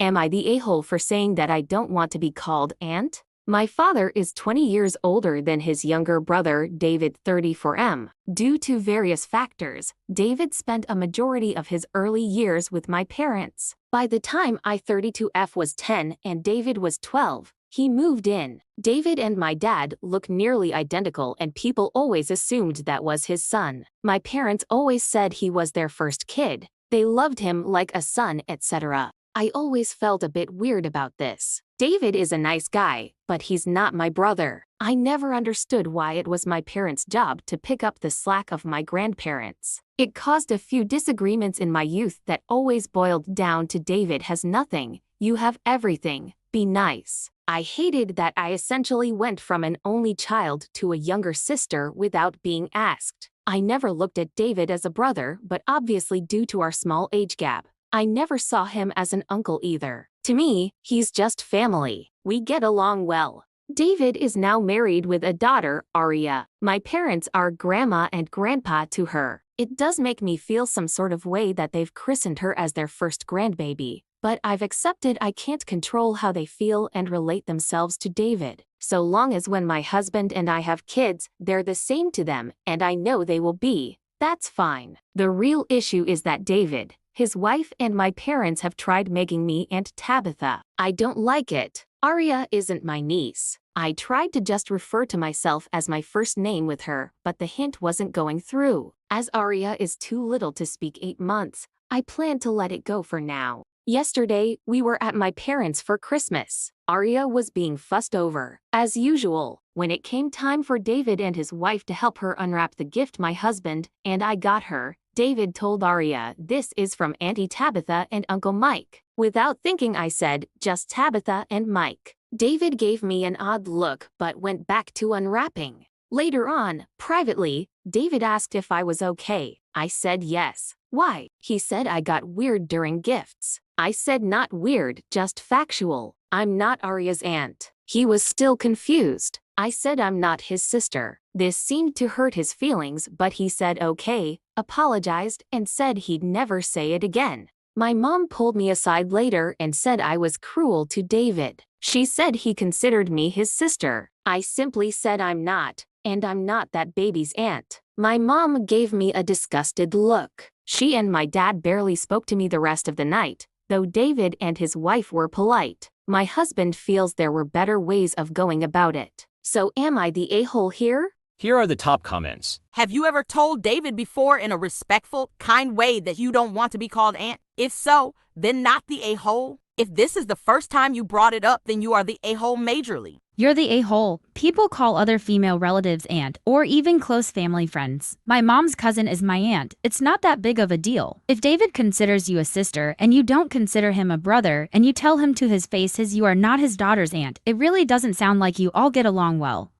Am I the a-hole for saying that I don't want to be called aunt? My father is 20 years older than his younger brother, David 34M. Due to various factors, David spent a majority of his early years with my parents. By the time I 32F was 10 and David was 12, he moved in. David and my dad look nearly identical and people always assumed that was his son. My parents always said he was their first kid. They loved him like a son, etc. I always felt a bit weird about this. David is a nice guy, but he's not my brother. I never understood why it was my parents' job to pick up the slack of my grandparents. It caused a few disagreements in my youth that always boiled down to David has nothing, you have everything, be nice. I hated that I essentially went from an only child to a younger sister without being asked. I never looked at David as a brother, but obviously due to our small age gap, I never saw him as an uncle either. To me, he's just family. We get along well. David is now married with a daughter, Aria. My parents are grandma and grandpa to her. It does make me feel some sort of way that they've christened her as their first grandbaby, but I've accepted I can't control how they feel and relate themselves to David. So long as when my husband and I have kids, they're the same to them, and I know they will be, that's fine. The real issue is that David, his wife and my parents have tried making me Aunt Tabitha. I don't like it. Aria isn't my niece. I tried to just refer to myself as my first name with her, but the hint wasn't going through. As Aria is too little to speak 8 months, I plan to let it go for now. Yesterday, we were at my parents' for Christmas. Aria was being fussed over. As usual, when it came time for David and his wife to help her unwrap the gift my husband and I got her, David told Aria, "This is from Auntie Tabitha and Uncle Mike." Without thinking I said, "Just Tabitha and Mike." David gave me an odd look but went back to unwrapping. Later on, privately, David asked if I was okay. I said yes. Why? He said I got weird during gifts. I said not weird, just factual. I'm not Aria's aunt. He was still confused. I said I'm not his sister. This seemed to hurt his feelings, but he said okay, apologized, and said he'd never say it again. My mom pulled me aside later and said I was cruel to David. She said he considered me his sister. I simply said I'm not, and I'm not that baby's aunt. My mom gave me a disgusted look. She and my dad barely spoke to me the rest of the night, though David and his wife were polite. My husband feels there were better ways of going about it. So am I the a-hole here? Here are the top comments. Have you ever told David before in a respectful, kind way that you don't want to be called aunt? If so, then not the a-hole. If this is the first time you brought it up, then you are the a-hole majorly. You're the a-hole. People call other female relatives aunt, or even close family friends. My mom's cousin is my aunt. It's not that big of a deal. If David considers you a sister and you don't consider him a brother and you tell him to his face you are not his daughter's aunt, it really doesn't sound like you all get along well.